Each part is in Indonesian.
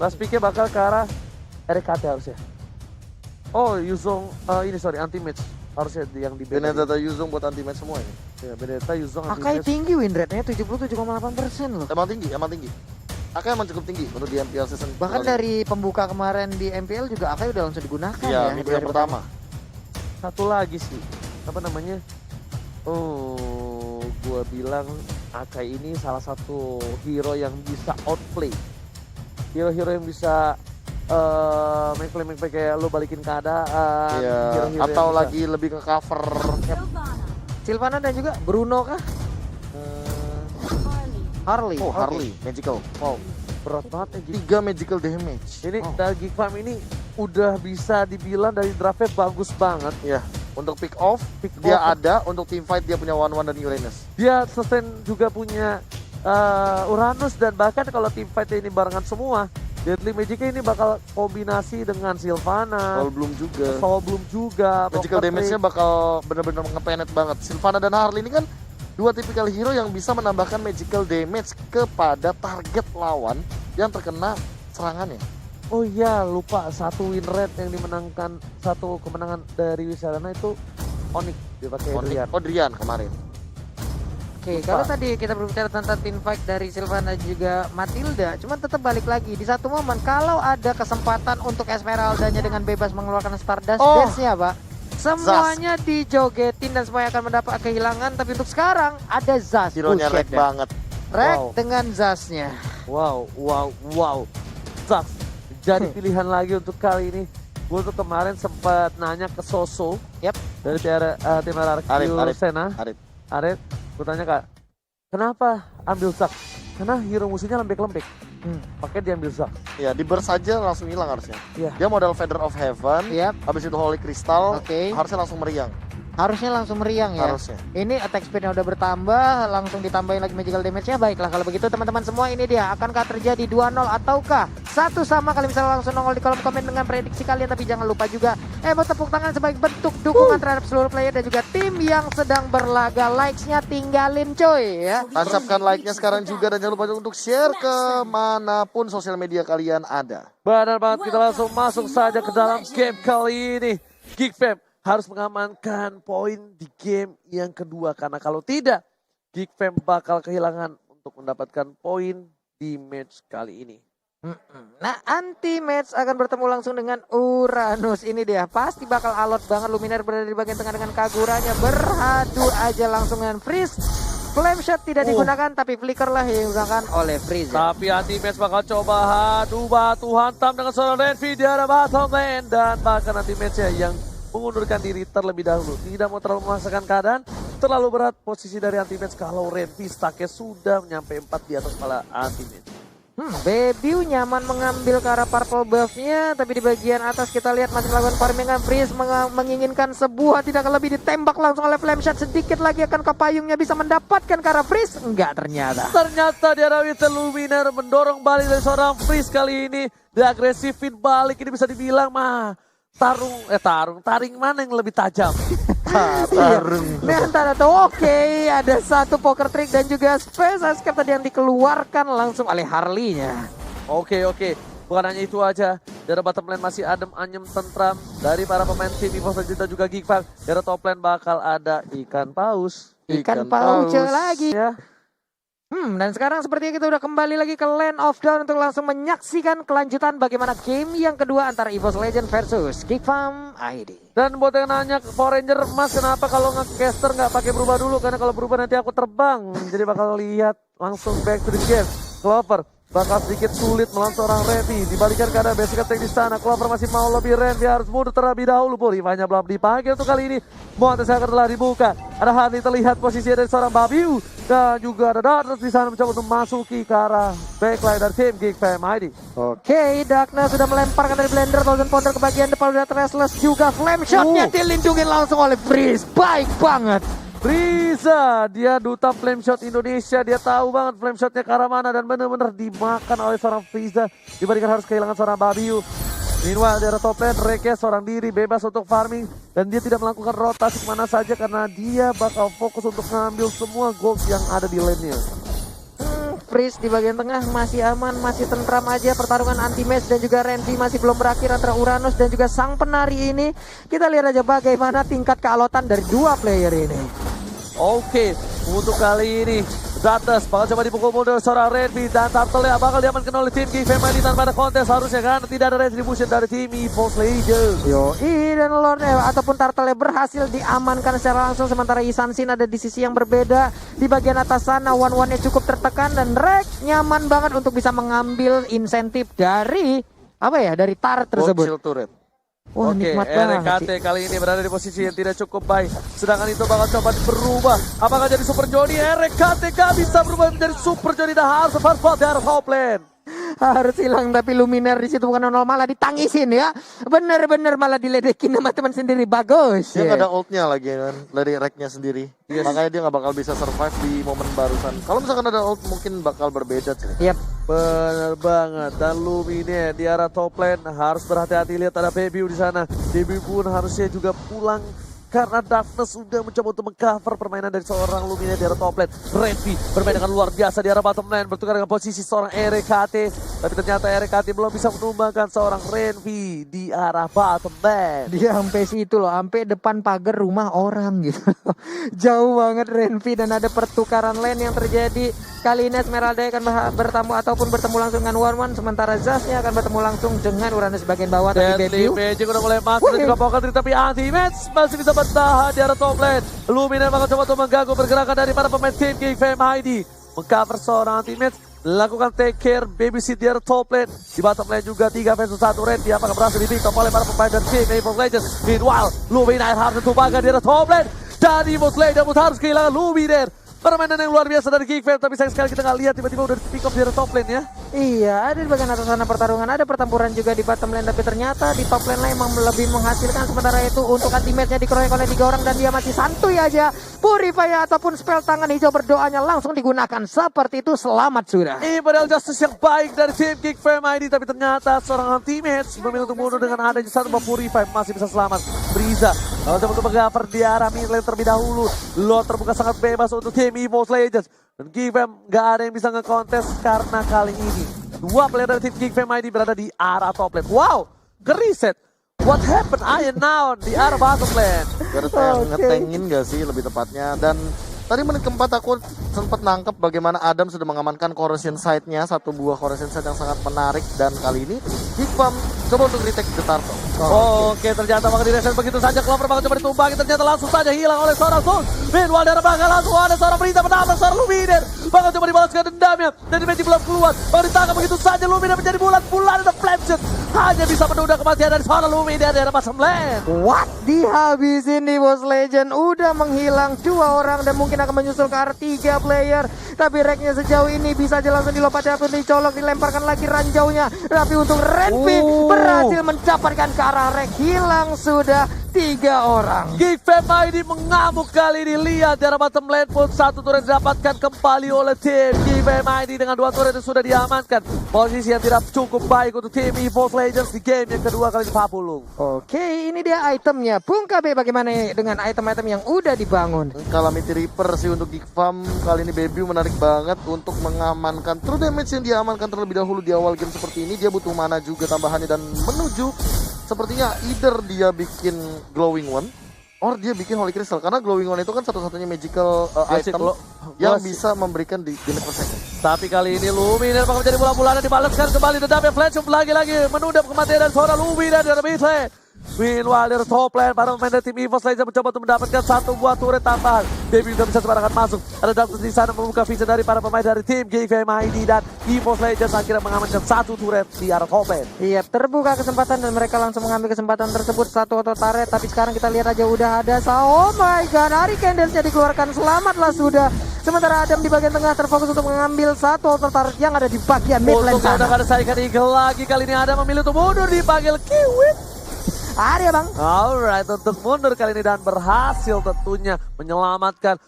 Last picknya bakal ke arah RKT harusnya. Oh, Yuzong, anti-match. Harusnya yang di Benedetta Yuzong buat anti-match semua ini. Ya, Benedetta Yuzong Akai anti-match. tinggi win rate-nya 77,8% loh. Emang tinggi. Akai emang cukup tinggi untuk di MPL season. Bahkan dari pembuka kemarin di MPL juga Akai udah langsung digunakan Iya, ya. minggu yang pertama. Satu lagi sih, apa namanya? Oh, gua bilang Akai ini salah satu hero yang bisa outplay. Hero-hero yang bisa make play kayak lu balikin keadaan. Iya, hero-hero yang atau bisa- lagi lebih ke cover. Sylvana dan juga Bruno kah? Harley. Oh, Oke. Harley, magical. Wow, berat banget ya gitu. 3 magical damage. Ini Oh. dari Farm ini udah bisa dibilang dari draftnya bagus banget. Ya, untuk pick off Pick dia off. ada, untuk team fight dia punya 1-1 dan Uranus. Dia sustain juga punya Uranus, dan bahkan kalau team fight ini barengan semua, Deadly Magic ini bakal kombinasi dengan Sylvana, Soul Bloom juga. Soul Bloom juga, Magical Poker damage-nya Trick. bakal bener-bener ngepenet banget. Sylvana dan Harley ini kan dua tipikal hero yang bisa menambahkan magical damage kepada target lawan yang terkena serangannya. Oh iya, lupa satu win rate yang dimenangkan, satu kemenangan dari Wisarana itu Onyx dia pakai Adrian. Odrian kemarin. Oke, Lupa. kalau tadi kita berbicara tentang team fight dari Sylvana juga Matilda, cuman tetap balik lagi di satu momen kalau ada kesempatan untuk Esmeraldanya dengan bebas mengeluarkan Stardust Oh. Dance-nya, Pak. Semuanya dijogetin dan semuanya akan mendapat kehilangan, tapi untuk sekarang ada Zaz. Hero-nya Bullshit, rek dah. banget. Rek Wow. dengan Zaz-nya. Wow. Zaf, jadi pilihan lagi untuk kali ini. Gue tuh kemarin sempat nanya ke Soso, Yap. dari tim RRQ Arif. Sena. Arif, gue tanya kak, kenapa ambil Zak? Karena hero musuhnya lembek-lembek. Pakai diambil Zak. Ya, di burst saja langsung hilang harusnya. Iya. Dia modal Feather of Heaven, Yap, habis itu Holy Crystal, Oke. harusnya langsung meriang. harusnya langsung meriang ya. Harusnya. Ini attack speed-nya udah bertambah, langsung ditambahin lagi magical damage-nya. Baiklah kalau begitu teman-teman semua, ini dia. Akankah terjadi 2-0 ataukah satu sama? Kalian bisa langsung nongol di kolom komen dengan prediksi kalian. Tapi jangan lupa juga buat tepuk tangan sebagai bentuk dukungan terhadap seluruh player dan juga tim yang sedang berlaga. Likes-nya tinggalin coy ya. Tancapkan like-nya sekarang juga dan jangan lupa untuk share kemanapun sosial media kalian ada. Benar banget, kita langsung masuk saja ke dalam game kali ini. Geek Fam harus mengamankan poin di game yang kedua. Karena kalau tidak, Geek Fam bakal kehilangan untuk mendapatkan poin di match kali ini. Nah, anti match akan bertemu langsung dengan Uranus. Ini dia, pasti bakal alot banget. Luminaire berada di bagian tengah dengan Kaguranya beradu aja langsung dengan Freeze. Flame Shot tidak digunakan, tapi Flicker lah yang digunakan oleh Freeze. Tapi anti match bakal coba adu batu hantam dengan seorang Renvi di arah bottom lane. Dan bahkan anti matchnya yang mengundurkan diri terlebih dahulu. Tidak mau terlalu memaksakan keadaan. Terlalu berat posisi dari anti match kalau Renvi stacknya sudah menyampai 4 di atas kepala anti match. Bebiu nyaman mengambil ke arah purple buff-nya, tapi di bagian atas kita lihat masih melakukan farming kan. Freeze menginginkan sebuah tidak lebih, ditembak langsung oleh Flame Shot. Sedikit lagi akan ke payungnya, bisa mendapatkan ke arah Freeze. Enggak ternyata. Ternyata di arah Winter Luminaire mendorong balik dari seorang Freeze kali ini. Diagresifin balik, ini bisa dibilang mah taring mana yang lebih tajam? Ini antara tuh oke, ada satu poker trick dan juga space escape tadi yang dikeluarkan langsung oleh Harley-nya. Oke. Bukan hanya itu aja. Dari bottom lane masih adem, anyem, tentram. Dari para pemain tim Evo dan juga Geek Fam. Dari top lane bakal ada ikan paus. Ikan paus lagi. Ya. Dan sekarang sepertinya kita udah kembali lagi ke Land of Dawn untuk langsung menyaksikan kelanjutan bagaimana game yang kedua antara EVOS Legend versus Geek Fam ID. Dan buat yang nanya ke Power Ranger, Mas kenapa kalau nge-caster nggak pakai berubah dulu? Karena kalau berubah nanti aku terbang. Jadi bakal lihat langsung back to the game. Clover bakal sedikit sulit melawan seorang Renvi. Dibalikan karena basic attack di sana. Clover masih mau lebih, Renvi harus mundur terlebih dahulu. Rivanya belum dipanggil untuk kali ini. Montes akan telah dibuka. Ada Harley terlihat posisi dari seorang Babiu. Dan juga ada Darkness di sana mencoba untuk masuki ke arah backline dari tim Geek Fam ID. Oke, Darkness sudah melemparkan dari Blender, Thousand Pounder ke bagian depan, udah Restless juga. Flame Shot-nya dilindungin langsung oleh Freeze. Baik banget. Frieza, dia duta flame shot Indonesia, dia tahu banget flame shotnya ke arah mana dan benar-benar dimakan oleh seorang Frieza. Dibandingkan harus kehilangan seorang Babiu. Meanwhile di arah top lane, Reke seorang diri bebas untuk farming dan dia tidak melakukan rotasi kemana saja karena dia bakal fokus untuk mengambil semua gold yang ada di lane-nya. freeze di bagian tengah masih aman, masih tentram aja. Pertarungan anti-match dan juga Renvi masih belum berakhir antara Uranus dan juga sang penari ini. Kita lihat aja bagaimana tingkat kealotan dari dua player ini. Oke, untuk kali ini Datas bakal coba dipukul mundur seorang Renvi dan Turtle yang bakal diamankan oleh tim Geek Family tanpa ada kontes harusnya kan tidak ada retribution dari tim EVOS Legends. Dan Lord ataupun Turtle berhasil diamankan secara langsung, sementara Isansin ada di sisi yang berbeda. Di bagian atas sana one-one-nya cukup tertekan dan Rek nyaman banget untuk bisa mengambil insentif dari dari turret tersebut. Bocil turret. Wah, Oke, nikmat banget. RKT kali ini berada di posisi yang tidak cukup baik. Sedangkan itu bakal coba berubah. Apakah jadi Super Jody? RKT gak bisa berubah menjadi Super Jody dan harus first blood dari top lane. Harus hilang, tapi Luminar di situ bukan nol, malah ditangisin ya. Bener-bener malah diledekin sama teman sendiri. Bagus. Dia nggak ada ultnya lagi kan dari Reknya sendiri. Makanya dia nggak bakal bisa survive di momen barusan. Kalau misalkan ada ult mungkin bakal berbeda sih. Yap. Bener banget. Dan Lumine di arah top lane harus berhati-hati, lihat ada Baby di sana. Baby pun harusnya juga pulang karena Darkness sudah mencoba untuk mengcover permainan dari seorang Lumine di arah top lane. Renvi bermain dengan luar biasa di arah bottom lane, bertukar dengan posisi seorang RKT. Tapi ternyata RKT belum bisa menumbangkan seorang Renvi di arah bottom lane. Dia sampai situ loh, sampai depan pagar rumah orang gitu. Jauh banget Renvi dan ada pertukaran lane yang terjadi. Kali ini Esmeralda akan bertemu ataupun bertemu langsung dengan One-One, sementara Zasnya akan bertemu langsung dengan Uranus bagian bawah. Tapi Deadly Magic udah mulai masuk dan juga Poker tapi anti-match masih bisa bertahan di arah top lane. Lumine bakal coba untuk mengganggu pergerakan dari para pemain tim Geek Fam ID. Mengcover seorang anti-match, lakukan take care, babysit di arah top lane. Di bottom lane juga 3 versus 1 Red. Dia apakah berhasil di-pick up oleh para pemain dari tim EVOS Legends. Meanwhile, Lumine harus ditumpahkan di arah top lane. Dan EVOS Legends harus kehilangan Lumine. Permainan yang luar biasa dari Geek Fam, tapi sayang sekali kita nggak lihat tiba-tiba udah pick up di top lane ya. Iya, ada di bagian atas sana pertarungan, ada pertempuran juga di bottom lane, tapi ternyata di top lane emang lebih menghasilkan. Sementara itu untuk anti-match-nya dikeroyok oleh 3 orang dan dia masih santuy aja. Purify ataupun spell tangan hijau berdoanya langsung digunakan. Seperti itu, selamat sudah. Padahal justice yang baik dari tim Geek Fam ID, tapi ternyata seorang anti-match memilih untuk bunuh dengan adanya satu Purify masih bisa selamat. Briza kalau coba untuk mengcover di arah mid lane terlebih dahulu. Lot terbuka sangat bebas untuk tim EVOS Legends. Dan Geek Fam gak ada yang bisa nge-contest karena kali ini 2 player dari tim Geek Fam ID berada di arah top lane. Wow, ke-reset. What happened? Iron now di arah bottom lane. Ngetengin gak sih lebih tepatnya. Dan tadi menit keempat aku sempat nangkep bagaimana Adam sudah mengamankan corrosion site-nya. Satu buah corrosion site yang sangat menarik. Dan kali ini Geek Fam coba untuk retake the turtle. Oke, ternyata bakal direset begitu saja. Clover bakal coba ditumpangi, ternyata langsung saja hilang oleh seorang Sul. Meanwhile dari belakang langsung ada seorang berita menabrak seorang Luminer. Bakal coba dibalaskan dendamnya. Dan di Magic belum keluar. Bakal ditangkap begitu saja. Luminer menjadi bulat-bulat. Ada Flamshot. Hanya bisa menunda kematian dari seorang Luminer dari bottom lane. What? Dihabisin nih Bos Legend. Udah menghilang 2 orang dan mungkin akan menyusul ke arah 3 player. Tapi Reknya sejauh ini bisa aja langsung dilompati atau dicolok, dilemparkan lagi ranjaunya. Tapi untuk Renvi berhasil mendapatkan ke arah Rek. Hilang sudah 3 orang. Geek Fam ID mengamuk kali ini. Lihat di arah bottom lane pun 1 turret didapatkan kembali oleh tim Geek Fam ID dengan 2 turret yang sudah diamankan. Posisi yang tidak cukup baik untuk tim EVOS Legends di game yang kedua kali di Papulung. Oke, ini dia itemnya. Bung KB bagaimana dengan item-item yang udah dibangun? Calamity Reaper sih untuk Geek Fam. Kali ini Baby menarik banget untuk mengamankan true damage yang diamankan terlebih dahulu di awal game seperti ini. Dia butuh mana juga tambahannya dan menuju sepertinya either dia bikin Glowing One or dia bikin Holy Crystal, karena Glowing One itu kan satu-satunya magical item yang bisa memberikan di damage per second. Tapi kali ini Luminer bakal menjadi bola-bola dan dibalaskan kembali dendamnya. Flash lagi-lagi menunda kematian dari seorang Luminer dari mid lane. Meanwhile dari top lane para pemain dari tim EVOS Legends mencoba untuk mendapatkan 1 buah turret tambahan. Baby juga bisa sembarangan masuk. Ada Darkness di sana membuka vision dari para pemain dari tim Geek Fam ID dan EVOS Legends akhirnya mengamankan 1 turret di arah top lane. Iya, terbuka kesempatan dan mereka langsung mengambil kesempatan tersebut. 1 auto turret, tapi sekarang kita lihat aja udah ada. Oh my god, Ari Candles-nya dikeluarkan, selamatlah sudah. Sementara Adam di bagian tengah terfokus untuk mengambil 1 auto turret yang ada di bagian mid lane Untuk udah sana. ada saingan Eagle lagi, kali ini Adam memilih untuk mundur dipanggil Kiwit. Ari ya bang. Alright, untuk mundur kali ini dan berhasil tentunya menyelamatkan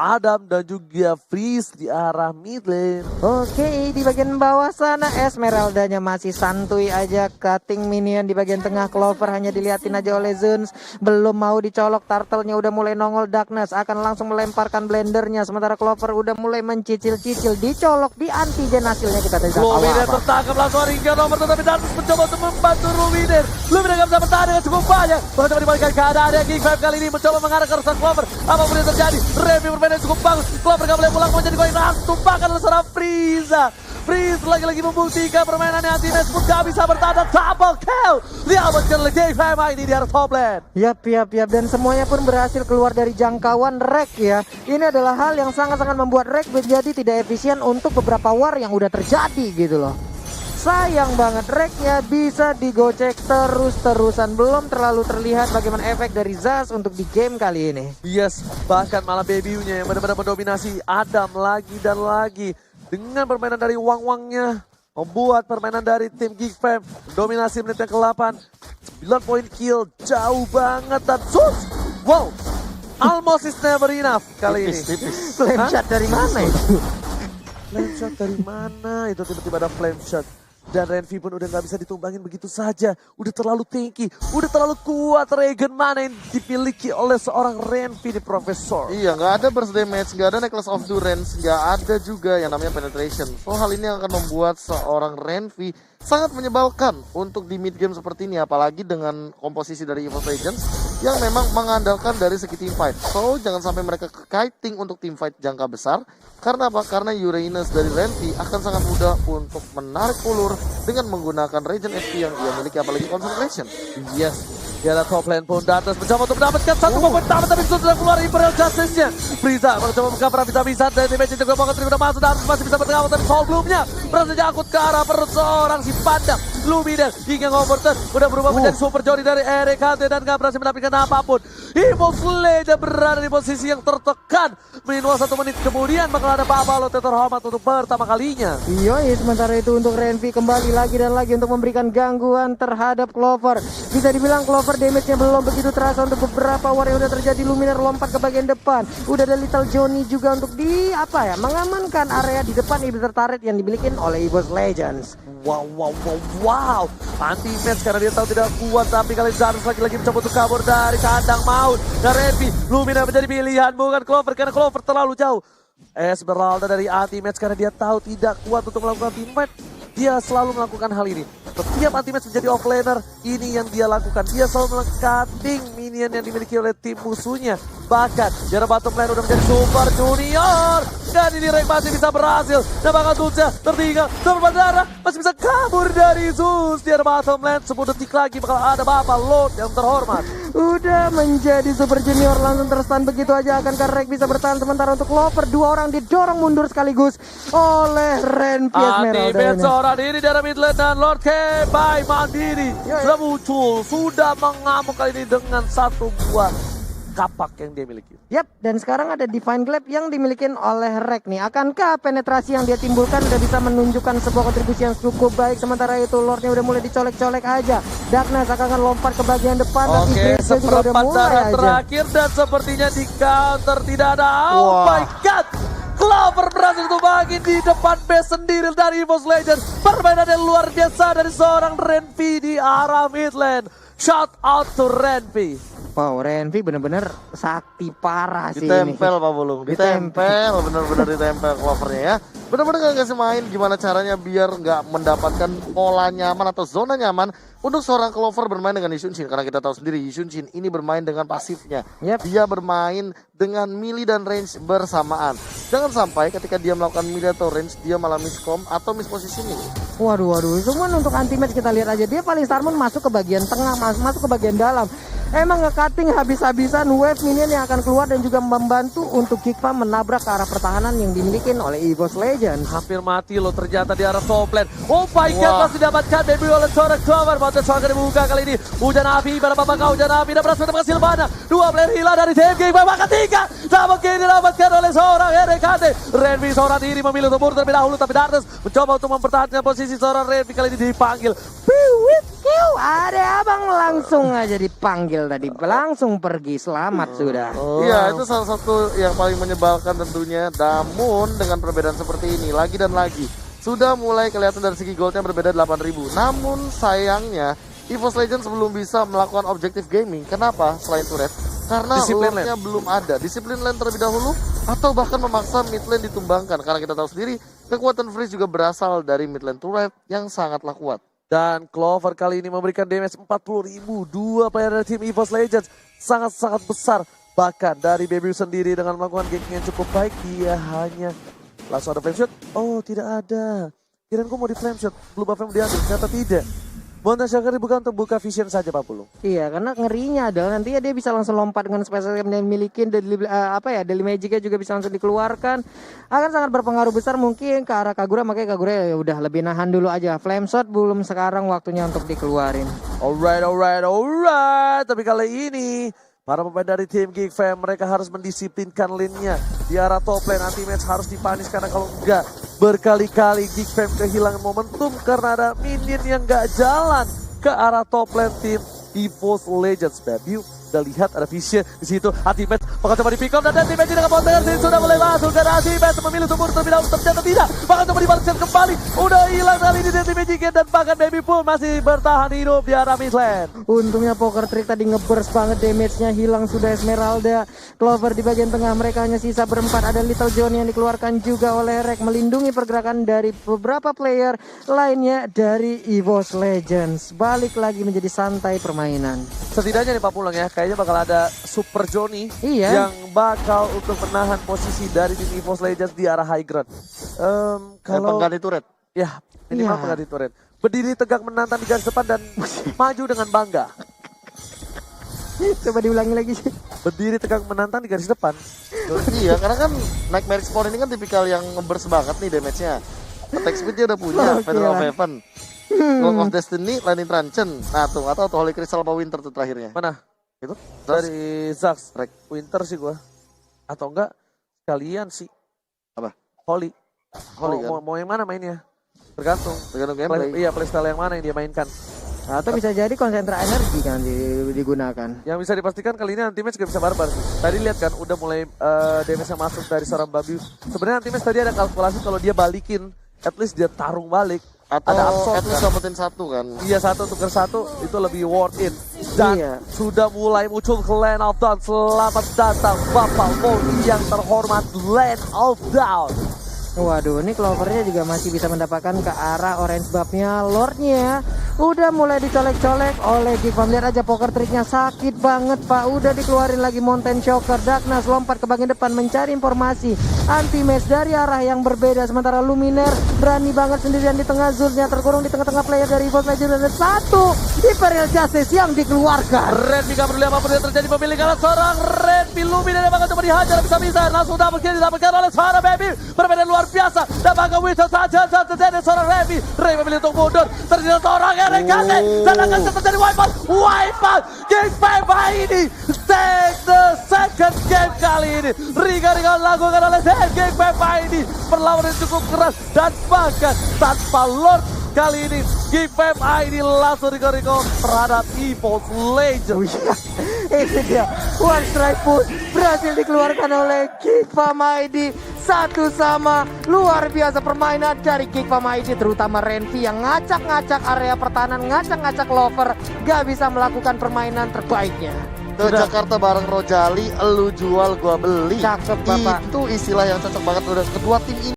Adam dan juga Freeze di arah mid lane. Oke, di bagian bawah sana Esmeraldanya masih santuy aja, cutting minion di bagian tengah. Clover hanya diliatin aja oleh Zuns, belum mau dicolok. Turtle-nya udah mulai nongol. Darkness akan langsung melemparkan blendernya, sementara Clover udah mulai mencicil-cicil, dicolok, di antigen. Hasilnya kita tidak tahu Luminer apa. tertangkap langsung hingga nomor, tetapi Darkness mencoba untuk membantu Luminer. Luminer gak bisa bertahan dengan cukup banyak. Mencoba dibalikan keadaannya. King 5 kali ini mencoba mengarah ke arah Clover. Apapun yang terjadi, Remy bermain cukup bagus. Clover gak boleh pulang, menjadi koin langsung tumpahkan oleh seorang Frieza. Freeze lagi-lagi membuktikan permainannya. Anti-Match pun gak bisa bertahan. Double kill diamankan oleh King 5 ini di arah top lane. Yap, dan semuanya pun berhasil keluar dari jangkauan Rek ya. Ini adalah hal yang sangat-sangat membuat Rek menjadi tidak efisien untuk beberapa war yang udah terjadi gitu loh. Sayang banget, Reknya bisa digocek terus-terusan. Belum terlalu terlihat bagaimana efek dari Zaz untuk di game kali ini. Yes, bahkan malah Baby-nya yang benar-benar mendominasi Adam lagi dan lagi. Dengan permainan dari Wang-Wangnya, membuat permainan dari tim Geek Fam dominasi menit yang ke-8. 9 poin kill, jauh banget. Dan sus, wow, almost is never enough kali ini. Flame shot dari mana itu? Flame shot dari mana? Itu tiba-tiba ada flame shot. Dan Renvi pun udah gak bisa ditumbangin begitu saja. Udah terlalu tinggi, udah terlalu kuat. Regen mana yang dimiliki oleh seorang Renvi di Profesor. Iya, nggak ada burst damage, nggak ada necklace of durance, nggak ada juga yang namanya penetration. So hal ini akan membuat seorang Renvi sangat menyebalkan untuk di mid game seperti ini, apalagi dengan komposisi dari EVOS Legends yang memang mengandalkan dari segi team fight. So jangan sampai mereka kiting untuk team fight jangka besar. Karena apa? Karena Uranus dari Renvi akan sangat mudah untuk menarik ulur dengan menggunakan regen SP yang dia miliki, apalagi concentration. Yes, di arah top lane pun Darkness mencoba untuk mendapatkan satu poin pertama, tapi sudah keluar Imperial Justice-nya. Frieza mencoba mencover bisa-bisa dari damage yang juga banget, udah masuk. Darkness masih bisa bertengah, tapi Soul Bloom-nya berhasil diangkut ke arah perut seorang si pandang. Luminer hingga ngoverturn udah berubah menjadi super Johnny dari RKT dan gak berhasil mendapatkan apapun. EVOS Legends berada di posisi yang tertekan. Minimal 1 menit kemudian bakal ada Babalo terhormat untuk pertama kalinya. Iya, sementara itu untuk Renvi kembali lagi dan lagi untuk memberikan gangguan terhadap Clover. Bisa dibilang Clover damage-nya belum begitu terasa untuk beberapa war yang udah terjadi. Luminer lompat ke bagian depan. Udah ada Little Johnny juga untuk mengamankan area di depan Iblis turret yang dimiliki oleh EVOS Legends. Wow. Anti-match karena dia tahu tidak kuat, tapi kali Darkness lagi-lagi mencoba untuk kabur dari kandang maut. Dan Renvi, Lumina menjadi pilihan bukan Clover karena Clover terlalu jauh. Esmeralda dari anti-match karena dia tahu tidak kuat untuk melakukan team fight. Dia selalu melakukan hal ini. Setiap anti-match menjadi offlaner, ini yang dia lakukan. Dia selalu meng-cutting minion yang dimiliki oleh tim musuhnya. Bahkan, di arah bottom lane udah menjadi Super Junior. Dan ini Rek masih bisa berhasil. Dan bakal Tunca tertinggal. Dan berdarah masih bisa kabur dari Zeus. Di arah bottom lane 10 detik lagi bakal ada Bapak Lord yang terhormat. Udah menjadi Super Junior langsung terstun begitu aja. Akankah Rek bisa bertahan? Sementara untuk Clover, 2 orang didorong mundur sekaligus oleh Renvi Esmeralda. Anti-match seorang diri di arah mid lane dan Lord K by Mandiri sudah muncul. Sudah mengamuk kali ini dengan satu buah kapak yang dia miliki. Yap, dan sekarang ada Divine Glaive yang dimiliki oleh Rek nih. Akankah penetrasi yang dia timbulkan udah bisa menunjukkan sebuah kontribusi yang cukup baik? Sementara itu Lordnya udah mulai dicolek-colek aja. Darkness akan lompat ke bagian depan. Oke, seperempat darah terakhir dan sepertinya di counter tidak ada. Oh my god, Clover berhasil tumbangin di depan base sendiri dari EVOS Legends. Permainan yang luar biasa dari seorang Renvi di arah mid lane. Shout out to Renvi. Wow, Renvi bener-bener sakti parah sih Ditempel ini. Pak Bulung, ditempel, bener-bener ditempel Clovernya ya. Bener-bener gak ngasih main gimana caranya biar nggak mendapatkan pola nyaman atau zona nyaman untuk seorang Clover bermain dengan Yushunshin. Karena kita tahu sendiri Yushunshin ini bermain dengan pasifnya. Yep. Dia bermain dengan melee dan range bersamaan. Jangan sampai ketika dia melakukan melee atau range dia malah miscom atau mispositioning. Waduh. Cuman untuk anti-match kita lihat aja. Dia paling Starmon masuk ke bagian tengah, masuk ke bagian dalam. Emang nge-cutting habis-habisan wave minion yang akan keluar dan juga membantu untuk Geekfam menabrak ke arah pertahanan yang dimiliki oleh EVOS Legends. Hampir mati loh ternyata di arah top lane. Oh my god, masih dapatkan debut oleh seorang Clover. Mountain Stalker dibuka kali ini. Hujan api, pada bapak hujan api dan berhasil mendapatkan Silvana. 2 player hilang dari tim game babak ketiga. Double kill didapatkan oleh seorang RKT. Renvi seorang diri memilih untuk mundur terlebih dahulu, tapi Darkness mencoba untuk mempertahankan posisi seorang Renvi kali ini dipanggil. Piwit. Ada abang langsung aja dipanggil tadi, langsung pergi, selamat sudah. Iya, itu salah satu yang paling menyebalkan tentunya. Namun dengan perbedaan seperti ini lagi dan lagi sudah mulai kelihatan dari segi goldnya berbeda 8.000. Namun sayangnya EVOS Legends belum bisa melakukan objektif gaming. Kenapa? Selain turret, karena Disiplin lane-nya belum ada. Disiplin lane terlebih dahulu atau bahkan memaksa mid lane ditumbangkan. Karena kita tahu sendiri kekuatan Freeze juga berasal dari mid lane turret yang sangatlah kuat. Dan Clover kali ini memberikan damage 40.000. Dua player dari tim EVOS Legends sangat-sangat besar. Bahkan dari Baby sendiri dengan melakukan ganking yang cukup baik, dia hanya langsung ada flame shot. Oh, tidak ada. Kirain gue mau di flame shot, blue buff yang diambil, ternyata tidak. Mountain Shaker dibuka untuk buka vision saja Pak Pulung. Iya, karena ngerinya adalah nanti dia bisa langsung lompat dengan special yang dia miliki, Daily Magicnya juga bisa langsung dikeluarkan. Akan sangat berpengaruh besar mungkin ke arah Kagura, makanya Kagura ya udah lebih nahan dulu aja. Flame shot belum sekarang waktunya untuk dikeluarin. Alright. Tapi kali ini para pemain dari tim Geek Fam mereka harus mendisiplinkan lane-nya di arah top lane. Anti-match harus dipanis karena kalau enggak berkali-kali Geek Fam kehilangan momentum karena ada minion yang enggak jalan ke arah top lane tim EVOS Legends. Baby udah lihat ada vision di situ. Anti-match bakal coba di-pick up dan anti-match dengan counter sini sudah mulai masuk dan anti-match memilih untuk mundur terlebih dahulu, ternyata tidak. Bakal coba dibalikkan kembali. Udah hilang kali ini anti-match dan bahkan Baby pun masih bertahan hidup di arah mid lane. Untungnya Poker Trick tadi ngeburst banget damage-nya, hilang sudah Esmeralda. Clover di bagian tengah, mereka hanya sisa berempat. Ada Little John yang dikeluarkan juga oleh Rek melindungi pergerakan dari beberapa player lainnya dari EVOS Legends. Balik lagi menjadi santai permainan. Setidaknya nih Pak Pulang ya, kayaknya bakal ada Super Johnny Iya. yang bakal untuk menahan posisi dari tim EVOS Legends di arah high ground. Kalau Pengganti turret. ya minimal Iya. pengganti turret. Berdiri tegak menantang di garis depan dan maju dengan bangga. Coba diulangi lagi sih. Berdiri tegak menantang di garis depan. Iya, karena kan Nightmare Spawn ini kan tipikal yang ngeburst banget nih damage-nya. Attack speed dia udah punya, Oke Feather of lah. Heaven, Cloak of Destiny, Lightning Truncheon. Nah tuh, atau Holy Crystal apa Winter tuh terakhirnya. Mana? Itu Dari Zax. Rek. Winter sih gua. Atau enggak sekalian sih. Apa? Holy. Holy kan? Mau yang mana mainnya? Tergantung. Tergantung gameplay. Iya, playstyle yang mana yang dia mainkan. Atau bisa jadi konsentra energi kan digunakan. Yang bisa dipastikan kali ini anti-match gak bisa barbar sih. Tadi lihat kan udah mulai damage yang masuk dari seorang Babi. Sebenarnya anti-match tadi ada kalkulasi kalau dia balikin, at least dia tarung balik. Atau Ada absorb at least kan? dapetin satu kan. Iya, satu tuker satu itu lebih worth it. Dan Iya. sudah mulai muncul ke Land of Dawn. Selamat datang Bapak Moni yang terhormat Land of Dawn. Waduh, ini Clovernya juga masih bisa mendapatkan ke arah orange buff-nya. Lordnya udah mulai dicolek-colek oleh Gifam. Lihat aja Poker Trick-nya sakit banget Pak. Udah dikeluarin lagi Mountain Shocker. Darkness lompat ke bagian depan mencari informasi. Anti-match dari arah yang berbeda. Sementara Luminaire berani banget sendirian di tengah. Zulnya terkurung di tengah-tengah player dari EVOS Legends. Dan satu Imperial Justice yang dikeluarkan. Redmi gak peduli apapun yang terjadi, pemilik kalah seorang Redmi. Luminaire yang bakal coba dihajar bisa-bisa. Langsung double kill didapatkan oleh seorang Baby. Perbedaan luar biasa dan bakal Winston saja terjadi seorang Remy memilih untuk mundur, terjadi seorang RKT dan akan terjadi wipeout Game 5 ini take the second game kali ini. Riga-riga lakukan oleh Game 5 ini perlawanan cukup keras dan bahkan tanpa Lord kali ini Game 5 ini langsung riga-riga terhadap EVOS Legends. Ini dia one strike push berhasil dikeluarkan oleh Geekfam ID. Satu sama, luar biasa permainan dari Geekfam ID, terutama Renvi yang ngacak-ngacak area pertahanan, ngacak-ngacak Clover, gak bisa melakukan permainan terbaiknya. Ke Jakarta bareng Rojali, elu jual gua beli. Cakep Bapak. Itu istilah yang cocok banget udah kedua tim ini.